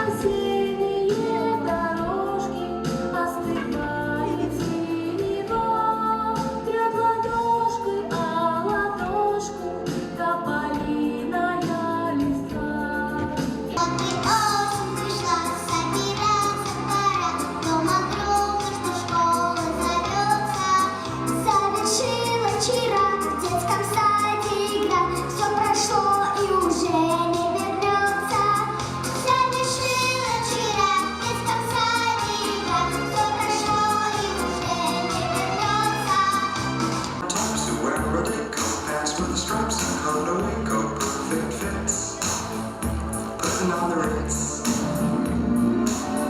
Осенние дорожки остывает синева, трет ладошкой о ладошку тополиная листва. Вот и осень пришла, собираться пора, дома громко, что школа зовется. Завершила вчера в детском саде игра, все прошло и уже не вернется. Завершила вчера в детском саде игра, все прошло и уже не вернется. Tops who wear a Rodeo pants with the stripes and color Waco, perfect fits, putting on the Ritz.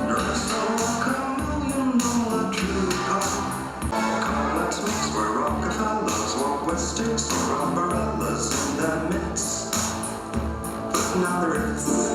Dress to walk a $1,000,000 true car. Come on, let's mix where Rockefellers walk with sticks or umbrellas in their midst, putting on the Ritz.